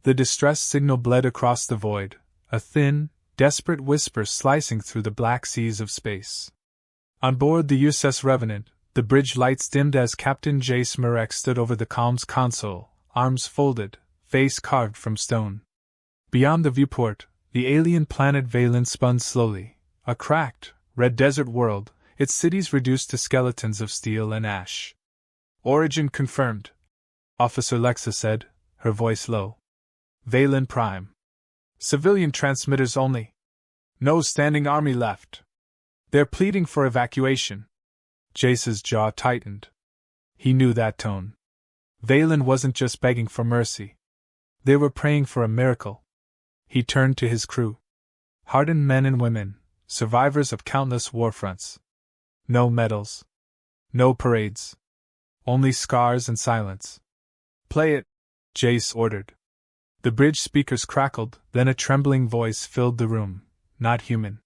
The distress signal bled across the void, a thin, desperate whisper slicing through the black seas of space. On board the USS Revenant, the bridge lights dimmed as Captain Jace Murek stood over the comms console, arms folded, face carved from stone. Beyond the viewport, the alien planet Valen spun slowly, a cracked, red desert world, its cities reduced to skeletons of steel and ash. Origin confirmed, Officer Lexa said, her voice low. Valen Prime. Civilian transmitters only. No standing army left. They're pleading for evacuation. Jace's jaw tightened. He knew that tone. Valen wasn't just begging for mercy. They were praying for a miracle. He turned to his crew. Hardened men and women, survivors of countless war fronts. No medals. No parades. Only scars and silence. Play it, Jace ordered. The bridge speakers crackled, then a trembling voice filled the room, not human.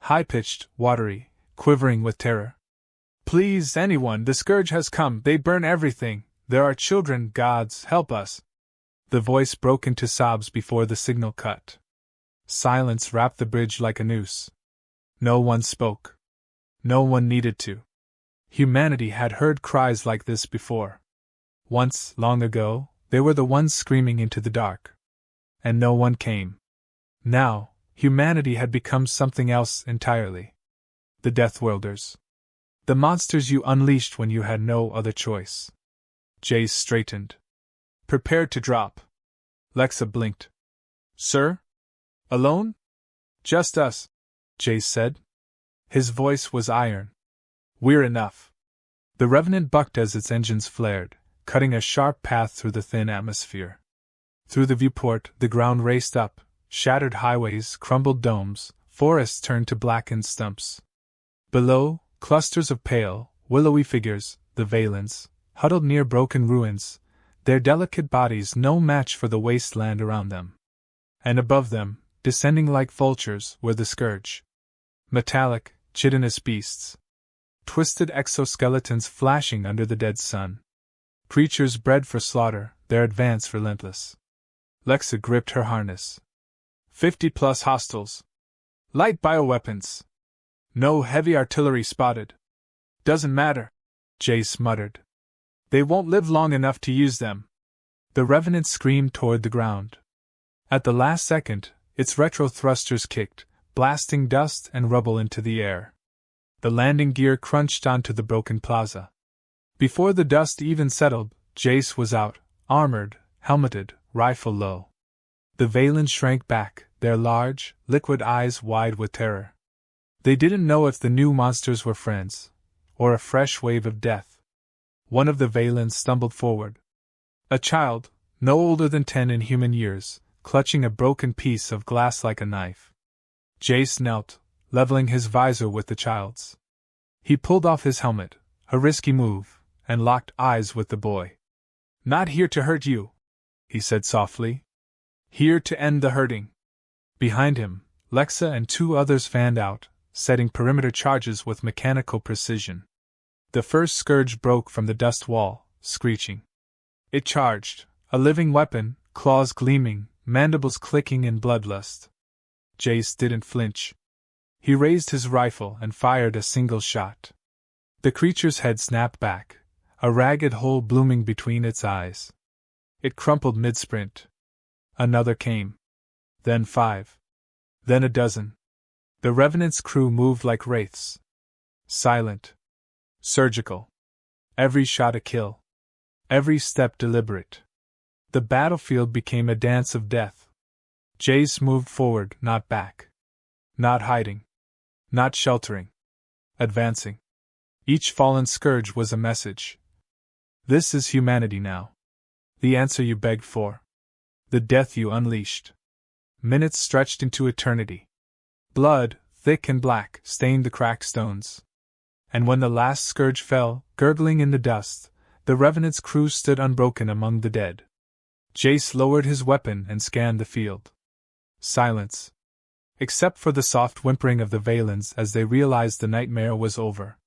High-pitched, watery, quivering with terror. Please, anyone, the scourge has come, they burn everything, there are children, gods, help us. The voice broke into sobs before the signal cut. Silence wrapped the bridge like a noose. No one spoke. No one needed to. Humanity had heard cries like this before. Once, long ago, they were the ones screaming into the dark. And no one came. Now, humanity had become something else entirely. The Deathworlders. The monsters you unleashed when you had no other choice. Jace straightened. Prepared to drop. Lexa blinked. Sir? Alone? Just us, Jace said. His voice was iron. We're enough. The Revenant bucked as its engines flared, cutting a sharp path through the thin atmosphere. Through the viewport, the ground raced up, shattered highways, crumbled domes, forests turned to blackened stumps. Below, clusters of pale, willowy figures, the Valens, huddled near broken ruins, their delicate bodies no match for the wasteland around them. And above them, descending like vultures, were the Scourge. Metallic, chitinous beasts. Twisted exoskeletons flashing under the dead sun. Creatures bred for slaughter, their advance relentless. Lexa gripped her harness. 50+ hostiles. Light bioweapons. No heavy artillery spotted. Doesn't matter, Jace muttered. They won't live long enough to use them. The Revenant screamed toward the ground. At the last second, its retro thrusters kicked, blasting dust and rubble into the air. The landing gear crunched onto the broken plaza. Before the dust even settled, Jace was out, armored, helmeted, rifle low. The Valens shrank back, their large, liquid eyes wide with terror. They didn't know if the new monsters were friends, or a fresh wave of death. One of the Valens stumbled forward. A child, no older than 10 in human years, clutching a broken piece of glass like a knife. Jace knelt, leveling his visor with the child's. He pulled off his helmet, a risky move, and locked eyes with the boy. Not here to hurt you, he said softly. Here to end the hurting. Behind him, Lexa and 2 others fanned out, setting perimeter charges with mechanical precision. The first Scourge broke from the dust wall, screeching. It charged, a living weapon, claws gleaming, mandibles clicking in bloodlust. Jace didn't flinch. He raised his rifle and fired a single shot. The creature's head snapped back, a ragged hole blooming between its eyes. It crumpled mid-sprint. Another came. Then 5. Then a dozen. The Revenant's crew moved like wraiths. Silent. Surgical. Every shot a kill. Every step deliberate. The battlefield became a dance of death. Jace moved forward, not back. Not hiding. Not sheltering. Advancing. Each fallen Scourge was a message. This is humanity now. The answer you begged for. The death you unleashed. Minutes stretched into eternity. Blood, thick and black, stained the cracked stones. And when the last Scourge fell, gurgling in the dust, the Revenant's crew stood unbroken among the dead. Jace lowered his weapon and scanned the field. Silence. Except for the soft whimpering of the Valens as they realized the nightmare was over.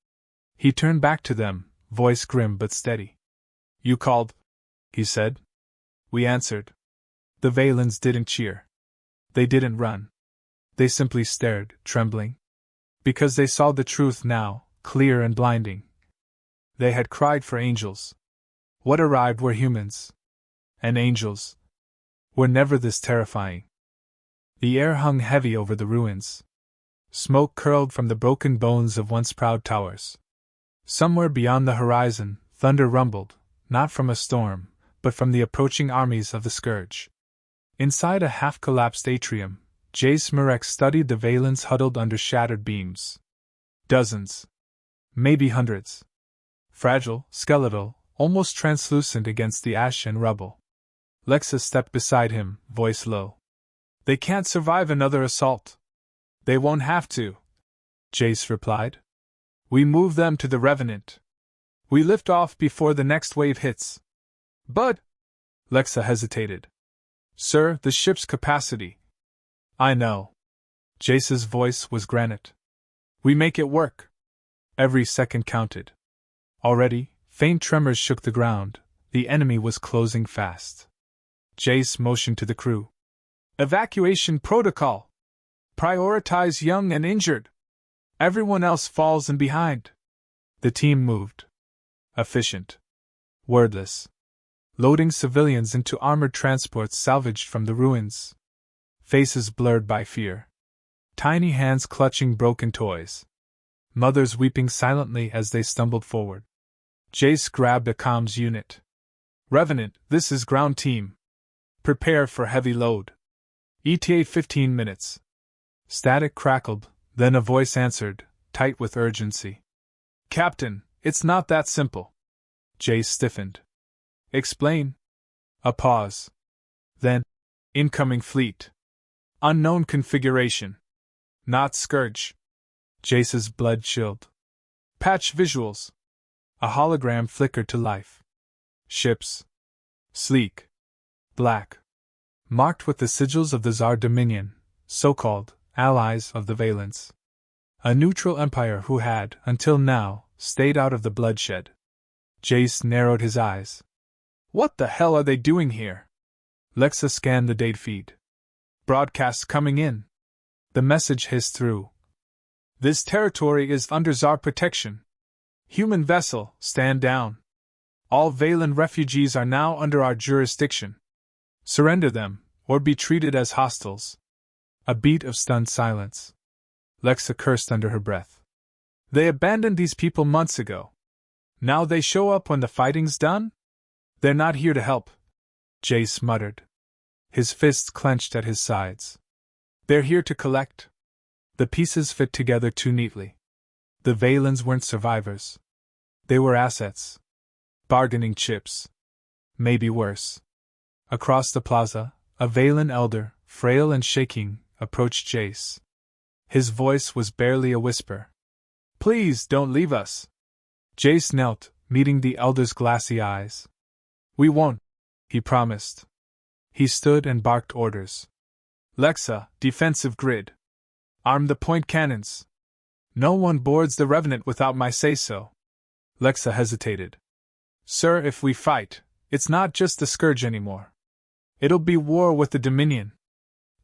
He turned back to them, voice grim but steady. You called, he said. We answered. The Valens didn't cheer. They didn't run. They simply stared, trembling. Because they saw the truth now, clear and blinding. They had cried for angels. What arrived were humans. And angels were never this terrifying. The air hung heavy over the ruins. Smoke curled from the broken bones of once proud towers. Somewhere beyond the horizon, thunder rumbled, not from a storm, but from the approaching armies of the Scourge. Inside a half-collapsed atrium, Jace Murek studied the Valens huddled under shattered beams. Dozens. Maybe hundreds. Fragile, skeletal, almost translucent against the ash and rubble. Lexa stepped beside him, voice low. They can't survive another assault. They won't have to, Jace replied. We move them to the Revenant. We lift off before the next wave hits. But, Lexa hesitated. Sir, the ship's capacity. I know. Jace's voice was granite. We make it work. Every second counted. Already, faint tremors shook the ground. The enemy was closing fast. Jace motioned to the crew. Evacuation protocol. Prioritize young and injured. Everyone else falls in behind. The team moved. Efficient. Wordless. Loading civilians into armored transports salvaged from the ruins. Faces blurred by fear. Tiny hands clutching broken toys. Mothers weeping silently as they stumbled forward. Jace grabbed a comms unit. Revenant, this is ground team. Prepare for heavy load. ETA 15 minutes. Static crackled, then a voice answered, tight with urgency. Captain, it's not that simple. Jace stiffened. Explain. A pause. Then, incoming fleet. Unknown configuration. Not Scourge. Jace's blood chilled. Patch visuals. A hologram flickered to life. Ships. Sleek. Black. Marked with the sigils of the Tsar Dominion, so-called allies of the Valens. A neutral empire who had, until now, stayed out of the bloodshed. Jace narrowed his eyes. What the hell are they doing here? Lexa scanned the date feed. Broadcast coming in. The message hissed through. This territory is under Tsar protection. Human vessel, stand down. All Valen refugees are now under our jurisdiction. Surrender them, or be treated as hostiles. A beat of stunned silence. Lexa cursed under her breath. They abandoned these people months ago. Now they show up when the fighting's done? They're not here to help, Jace muttered. His fists clenched at his sides. They're here to collect. The pieces fit together too neatly. The Valens weren't survivors. They were assets. Bargaining chips. Maybe worse. Across the plaza, a Valen elder, frail and shaking, approached Jace. His voice was barely a whisper. Please don't leave us. Jace knelt, meeting the elder's glassy eyes. We won't, he promised. He stood and barked orders. Lexa, defensive grid. Arm the point cannons. No one boards the Revenant without my say-so. Lexa hesitated. Sir, if we fight, it's not just the Scourge anymore. It'll be war with the Dominion.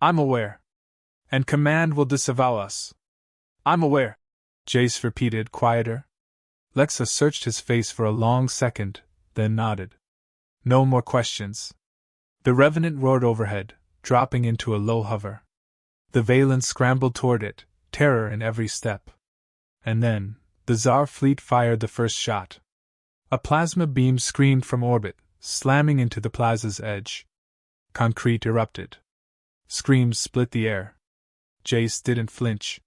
I'm aware. And Command will disavow us. I'm aware, Jace repeated, quieter. Lexa searched his face for a long second, then nodded. No more questions. The Revenant roared overhead, dropping into a low hover. The Valens scrambled toward it, terror in every step. And then, the Tsar fleet fired the first shot. A plasma beam screamed from orbit, slamming into the plaza's edge. Concrete erupted. Screams split the air. Jace didn't flinch.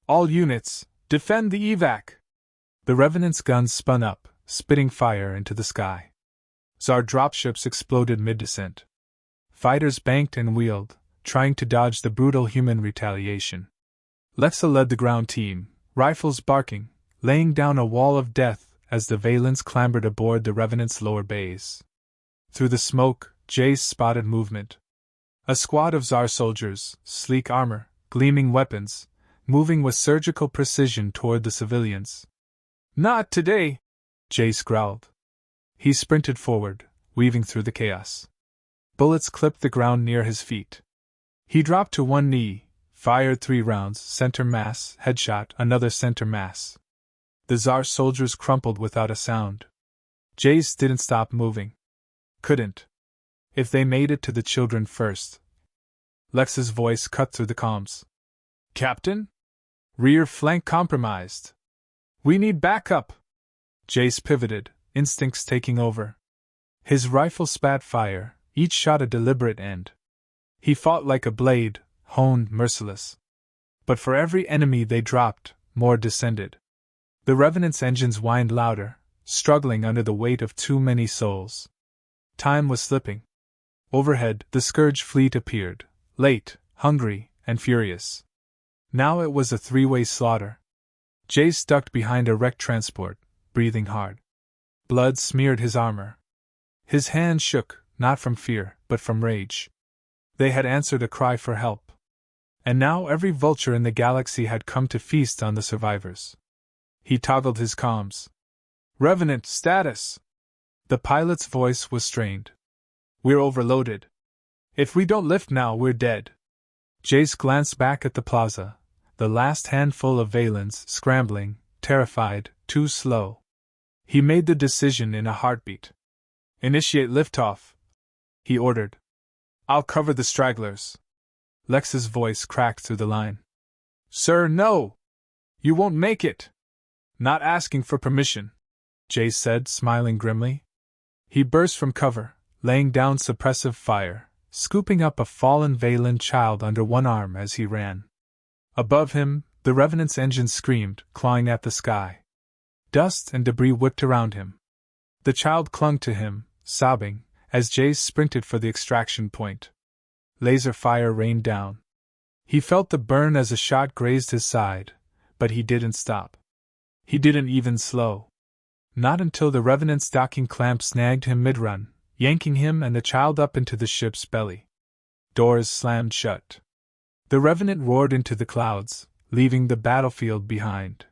All units, defend the evac! The Revenant's guns spun up, spitting fire into the sky. Tsar dropships exploded mid-descent. Fighters banked and wheeled, trying to dodge the brutal human retaliation. Lexa led the ground team, rifles barking, laying down a wall of death as the Valens clambered aboard the Revenant's lower bays. Through the smoke, Jace spotted movement. A squad of Tsar soldiers, sleek armor, gleaming weapons, moving with surgical precision toward the civilians. Not today, Jace growled. He sprinted forward, weaving through the chaos. Bullets clipped the ground near his feet. He dropped to one knee, fired 3 rounds, center mass, headshot, another center mass. The Tsar soldiers crumpled without a sound. Jace didn't stop moving. Couldn't. If they made it to the children first. Lex's voice cut through the comms. Captain? Rear flank compromised. We need backup. Jace pivoted, instincts taking over. His rifle spat fire, each shot a deliberate end. He fought like a blade, honed, merciless. But for every enemy they dropped, more descended. The Revenant's engines whined louder, struggling under the weight of too many souls. Time was slipping. Overhead, the Scourge fleet appeared, late, hungry, and furious. Now it was a 3-way slaughter. Jace ducked behind a wrecked transport, breathing hard. Blood smeared his armor. His hand shook, not from fear, but from rage. They had answered a cry for help. And now every vulture in the galaxy had come to feast on the survivors. He toggled his comms. Revenant status! The pilot's voice was strained. We're overloaded. If we don't lift now, we're dead. Jace glanced back at the plaza, the last handful of Valens scrambling, terrified, too slow. He made the decision in a heartbeat. Initiate liftoff, he ordered. I'll cover the stragglers. Lex's voice cracked through the line. Sir, no! You won't make it! Not asking for permission, Jace said, smiling grimly. He burst from cover, laying down suppressive fire, scooping up a fallen Valen child under one arm as he ran. Above him, the Revenant's engine screamed, clawing at the sky. Dust and debris whipped around him. The child clung to him, sobbing, as Jace sprinted for the extraction point. Laser fire rained down. He felt the burn as a shot grazed his side, but he didn't stop. He didn't even slow. Not until the Revenant's docking clamp snagged him mid-run, yanking him and the child up into the ship's belly. Doors slammed shut. The Revenant roared into the clouds, leaving the battlefield behind.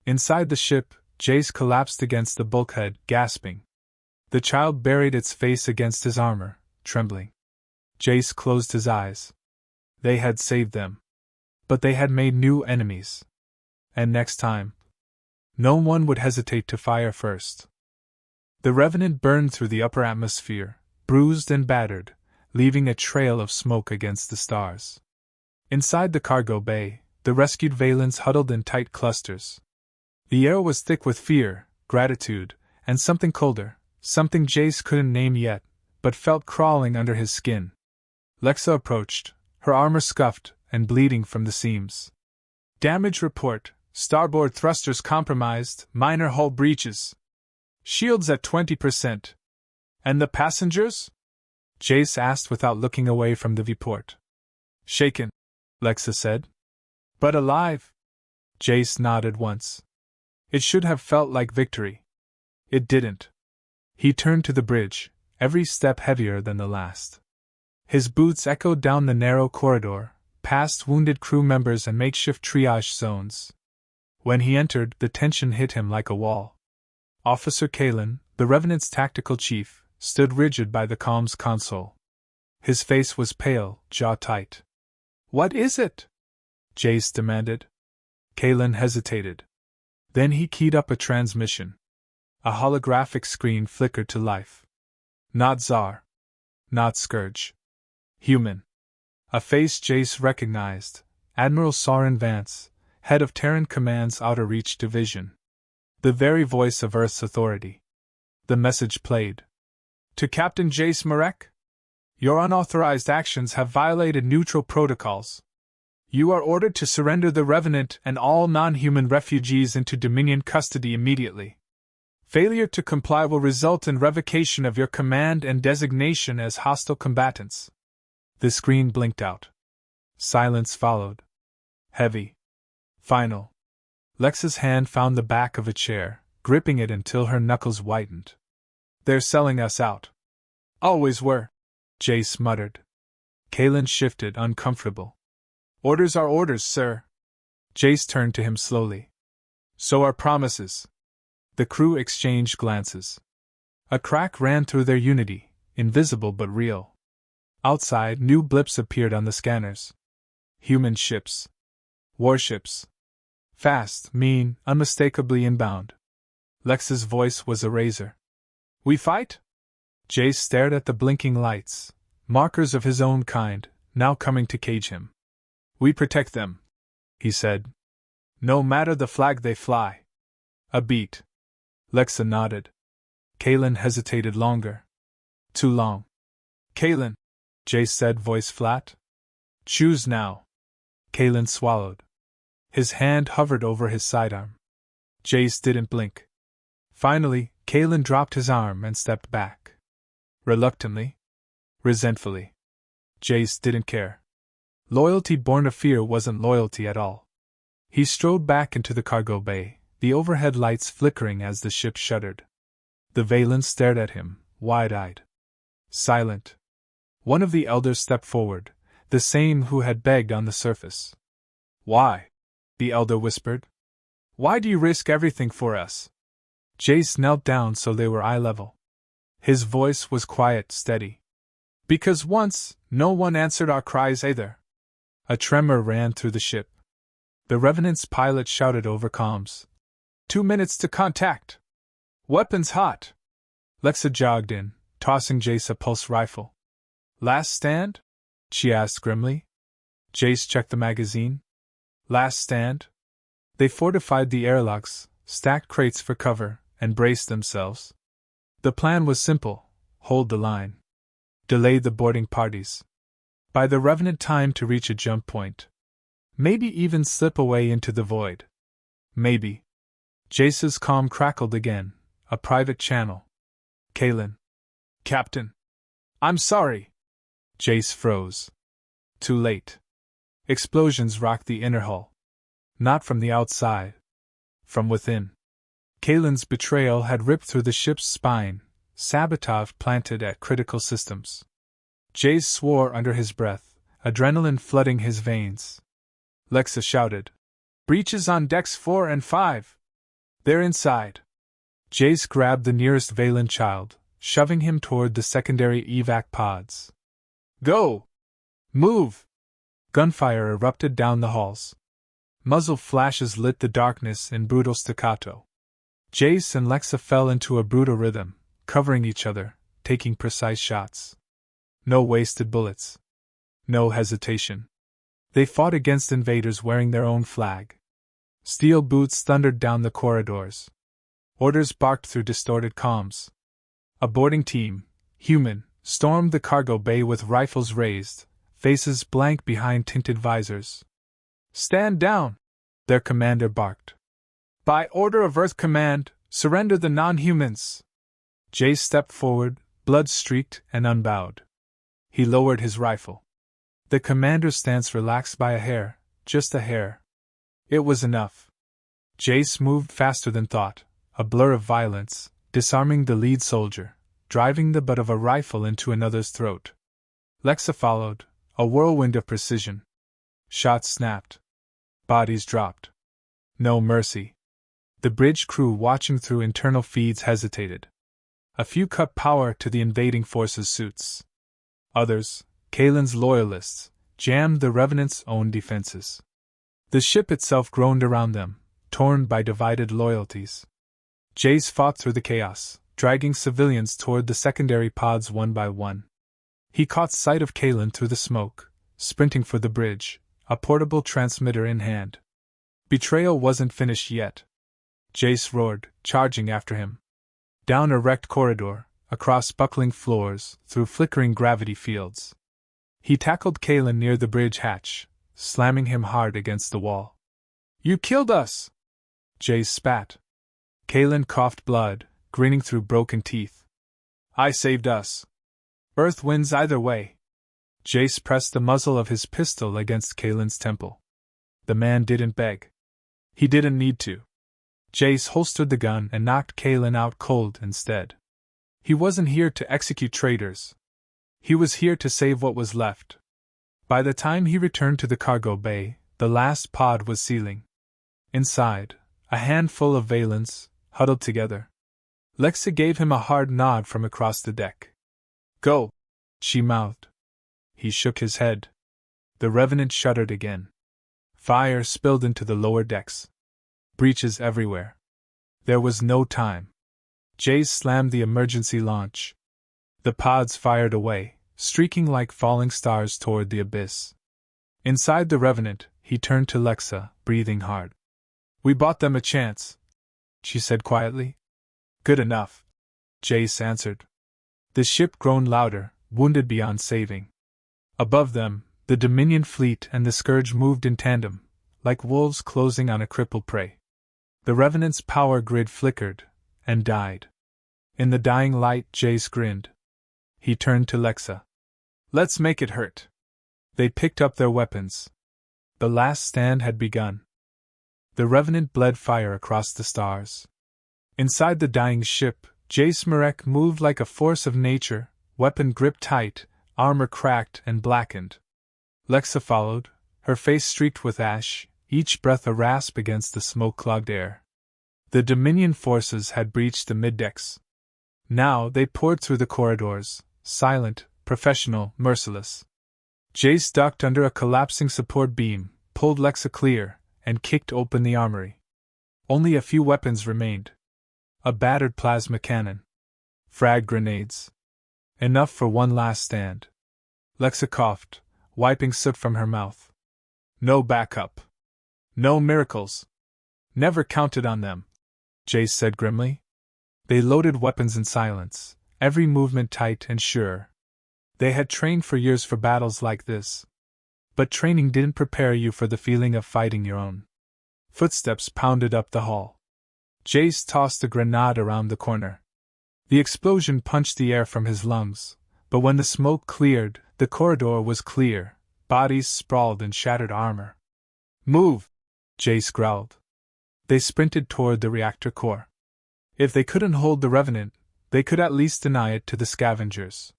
Inside the ship, Jace collapsed against the bulkhead, gasping. The child buried its face against his armor, trembling. Jace closed his eyes. They had saved them. But they had made new enemies. And next time, no one would hesitate to fire first. The Revenant burned through the upper atmosphere, bruised and battered, leaving a trail of smoke against the stars. Inside the cargo bay, the rescued Valens huddled in tight clusters. The air was thick with fear, gratitude, and something colder, something Jace couldn't name yet, but felt crawling under his skin. Lexa approached, her armor scuffed and bleeding from the seams. Damage report. Starboard thrusters compromised, minor hull breaches. Shields at 20%. And the passengers? Jace asked without looking away from the viewport. Shaken, Lexa said. But alive. Jace nodded once. It should have felt like victory. It didn't. He turned to the bridge, every step heavier than the last. His boots echoed down the narrow corridor, past wounded crew members and makeshift triage zones. When he entered, the tension hit him like a wall. Officer Kalen, the Revenant's tactical chief, stood rigid by the comms console. His face was pale, jaw tight. What is it? Jace demanded. Kalen hesitated. Then he keyed up a transmission. A holographic screen flickered to life. Not Tsar. Not Scourge. Human. A face Jace recognized, Admiral Soren Vance, head of Terran Command's Outer Reach Division. The very voice of Earth's authority. The message played. To Captain Jace Marek? Your unauthorized actions have violated neutral protocols. You are ordered to surrender the Revenant and all non-human refugees into Dominion custody immediately. Failure to comply will result in revocation of your command and designation as hostile combatants. The screen blinked out. Silence followed. Heavy. Final. Lexa's hand found the back of a chair, gripping it until her knuckles whitened. They're selling us out. Always were, Jace muttered. Kalen shifted, uncomfortable. Orders are orders, sir. Jace turned to him slowly. So are promises. The crew exchanged glances. A crack ran through their unity, invisible but real. Outside, new blips appeared on the scanners. Human ships. Warships. Fast, mean, unmistakably inbound. Lex's voice was a razor. We fight? Jace stared at the blinking lights, markers of his own kind, now coming to cage him. We protect them, he said. No matter the flag they fly. A beat. Lexa nodded. Kalen hesitated longer. Too long. Kalen, Jace said, voice flat. Choose now. Kalen swallowed. His hand hovered over his sidearm. Jace didn't blink. Finally, Kalen dropped his arm and stepped back. Reluctantly. Resentfully. Jace didn't care. Loyalty born of fear wasn't loyalty at all. He strode back into the cargo bay, the overhead lights flickering as the ship shuddered. The Valens stared at him, wide-eyed. Silent. One of the elders stepped forward, the same who had begged on the surface. Why? The elder whispered. Why do you risk everything for us? Jace knelt down so they were eye level. His voice was quiet, steady. Because once, no one answered our cries either. A tremor ran through the ship. The Revenant's pilot shouted over comms. 2 minutes to contact. Weapons hot. Lexa jogged in, tossing Jace a pulse rifle. Last stand? She asked grimly. Jace checked the magazine. Last stand? They fortified the airlocks, stacked crates for cover, and braced themselves. The plan was simple: hold the line. Delay the boarding parties. Buy the Revenant time to reach a jump point. Maybe even slip away into the void. Maybe. Jace's comm crackled again, a private channel. Kalen. Captain. I'm sorry. Jace froze. Too late. Explosions rocked the inner hull. Not from the outside. From within. Kalen's betrayal had ripped through the ship's spine, sabotage planted at critical systems. Jace swore under his breath, adrenaline flooding his veins. Lexa shouted. Breaches on decks 4 and 5. They're inside. Jace grabbed the nearest Valen child, shoving him toward the secondary evac pods. Go! Move! Gunfire erupted down the halls. Muzzle flashes lit the darkness in brutal staccato. Jace and Lexa fell into a brutal rhythm, covering each other, taking precise shots. No wasted bullets. No hesitation. They fought against invaders wearing their own flag. Steel boots thundered down the corridors. Orders barked through distorted comms. A boarding team, human, stormed the cargo bay with rifles raised, faces blank behind tinted visors. Stand down! Their commander barked. By order of Earth Command, surrender the non-humans! Jace stepped forward, blood-streaked and unbowed. He lowered his rifle. The commander's stance relaxed by a hair, just a hair. It was enough. Jace moved faster than thought, a blur of violence, disarming the lead soldier, driving the butt of a rifle into another's throat. Lexa followed, a whirlwind of precision. Shots snapped. Bodies dropped. No mercy. The bridge crew watching through internal feeds hesitated. A few cut power to the invading forces' suits. Others, Kalen's loyalists, jammed the Revenant's own defenses. The ship itself groaned around them, torn by divided loyalties. Jace fought through the chaos, dragging civilians toward the secondary pods one by one. He caught sight of Kalen through the smoke, sprinting for the bridge, a portable transmitter in hand. Betrayal wasn't finished yet. Jace roared, charging after him. Down a wrecked corridor, across buckling floors, through flickering gravity fields. He tackled Kalen near the bridge hatch, slamming him hard against the wall. You killed us! Jace spat. Kalen coughed blood, grinning through broken teeth. I saved us. Earth wins either way. Jace pressed the muzzle of his pistol against Kalen's temple. The man didn't beg. He didn't need to. Jace holstered the gun and knocked Kalen out cold instead. He wasn't here to execute traitors. He was here to save what was left. By the time he returned to the cargo bay, the last pod was sealing. Inside, a handful of Valens, huddled together. Lexa gave him a hard nod from across the deck. Go, she mouthed. He shook his head. The Revenant shuddered again. Fire spilled into the lower decks. Breaches everywhere. There was no time. Jace slammed the emergency launch. The pods fired away, streaking like falling stars toward the abyss. Inside the Revenant, he turned to Lexa, breathing hard. "We bought them a chance," she said quietly. "Good enough," Jace answered. The ship groaned louder, wounded beyond saving. Above them, the Dominion fleet and the Scourge moved in tandem, like wolves closing on a crippled prey. The Revenant's power grid flickered, and died. In the dying light, Jace grinned. He turned to Lexa. "Let's make it hurt." They picked up their weapons. The last stand had begun. The Revenant bled fire across the stars. Inside the dying ship, Jace Marek moved like a force of nature, weapon gripped tight, armor cracked and blackened. Lexa followed, her face streaked with ash, each breath a rasp against the smoke-clogged air. The Dominion forces had breached the middecks. Now they poured through the corridors, silent, professional, merciless. Jace ducked under a collapsing support beam, pulled Lexa clear, and kicked open the armory. Only a few weapons remained. A battered plasma cannon. Frag grenades. Enough for one last stand. Lexa coughed, wiping soot from her mouth. No backup. No miracles. Never counted on them, Jace said grimly. They loaded weapons in silence, every movement tight and sure. They had trained for years for battles like this. But training didn't prepare you for the feeling of fighting your own. Footsteps pounded up the hall. Jace tossed a grenade around the corner. The explosion punched the air from his lungs, but when the smoke cleared, the corridor was clear, bodies sprawled in shattered armor. "Move!" Jace growled. They sprinted toward the reactor core. If they couldn't hold the Revenant, they could at least deny it to the scavengers.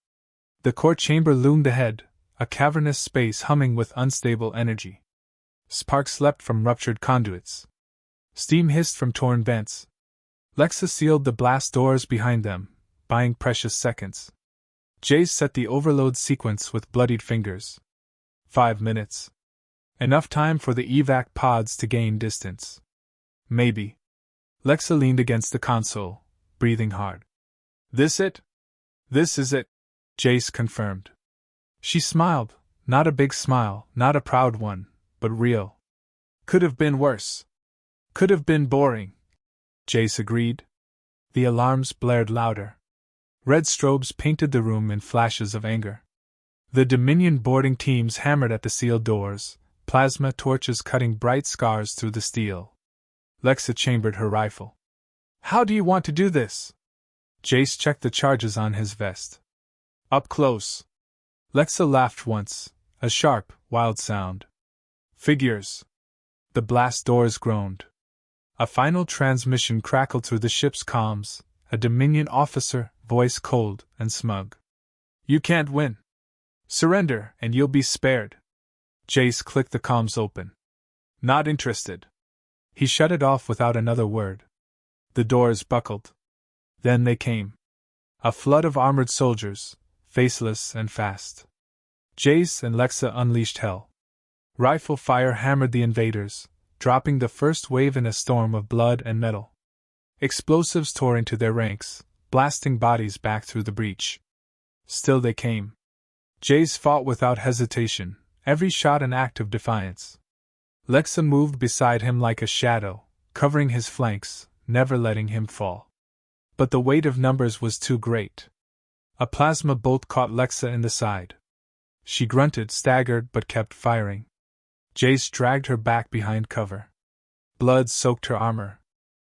The core chamber loomed ahead, a cavernous space humming with unstable energy. Sparks leapt from ruptured conduits. Steam hissed from torn vents. Lexa sealed the blast doors behind them, buying precious seconds. Jace set the overload sequence with bloodied fingers. 5 minutes. Enough time for the evac pods to gain distance. Maybe. Lexa leaned against the console, breathing hard. "This it? This is it," Jace confirmed. She smiled, not a big smile, not a proud one, but real. "Could have been worse. Could have been boring," Jace agreed. The alarms blared louder. Red strobes painted the room in flashes of anger. The Dominion boarding teams hammered at the sealed doors, plasma torches cutting bright scars through the steel. Lexa chambered her rifle. "How do you want to do this?" Jace checked the charges on his vest. "Up close." Lexa laughed once, a sharp, wild sound. "Figures." The blast doors groaned. A final transmission crackled through the ship's comms, a Dominion officer, voice cold and smug. "You can't win. Surrender, and you'll be spared." Jace clicked the comms open. "Not interested." He shut it off without another word. The doors buckled. Then they came. A flood of armored soldiers, faceless and fast. Jace and Lexa unleashed hell. Rifle fire hammered the invaders, dropping the first wave in a storm of blood and metal. Explosives tore into their ranks, blasting bodies back through the breach. Still they came. Jace fought without hesitation, every shot an act of defiance. Lexa moved beside him like a shadow, covering his flanks, never letting him fall. But the weight of numbers was too great. A plasma bolt caught Lexa in the side. She grunted, staggered, but kept firing. Jace dragged her back behind cover. Blood soaked her armor.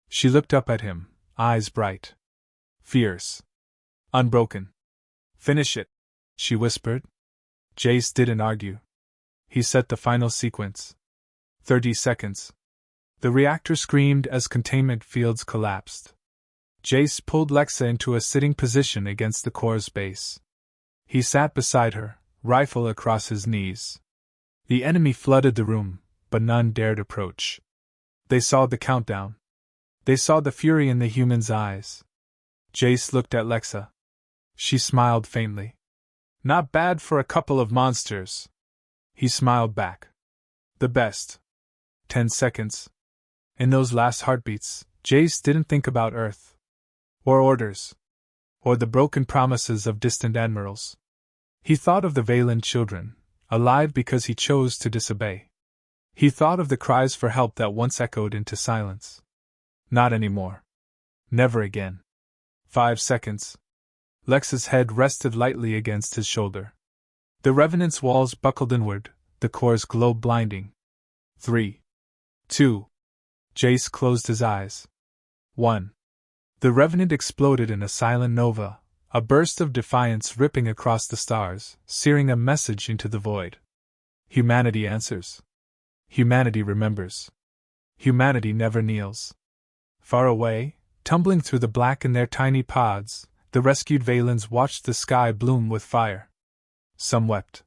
She looked up at him, eyes bright. Fierce. Unbroken. "Finish it," she whispered. Jace didn't argue. He set the final sequence. 30 seconds. The reactor screamed as containment fields collapsed. Jace pulled Lexa into a sitting position against the core's base. He sat beside her, rifle across his knees. The enemy flooded the room, but none dared approach. They saw the countdown. They saw the fury in the human's eyes. Jace looked at Lexa. She smiled faintly. Not bad for a couple of monsters. He smiled back. The best. 10 seconds. In those last heartbeats, Jace didn't think about Earth. Or orders. Or the broken promises of distant admirals. He thought of the Valen children, alive because he chose to disobey. He thought of the cries for help that once echoed into silence. Not anymore. Never again. 5 seconds. Lex's head rested lightly against his shoulder. The Revenant's walls buckled inward, the core's glow blinding. 3. 2. Jace closed his eyes. 1. The Revenant exploded in a silent nova, a burst of defiance ripping across the stars, searing a message into the void. Humanity answers. Humanity remembers. Humanity never kneels. Far away, tumbling through the black in their tiny pods, the rescued Valens watched the sky bloom with fire. Some wept.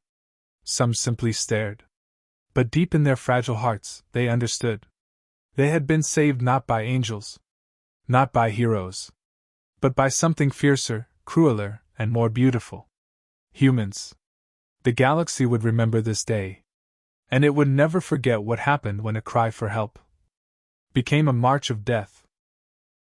Some simply stared. But deep in their fragile hearts, they understood. They had been saved not by angels, not by heroes, but by something fiercer, crueler, and more beautiful. Humans. The galaxy would remember this day. And it would never forget what happened when a cry for help became a march of death.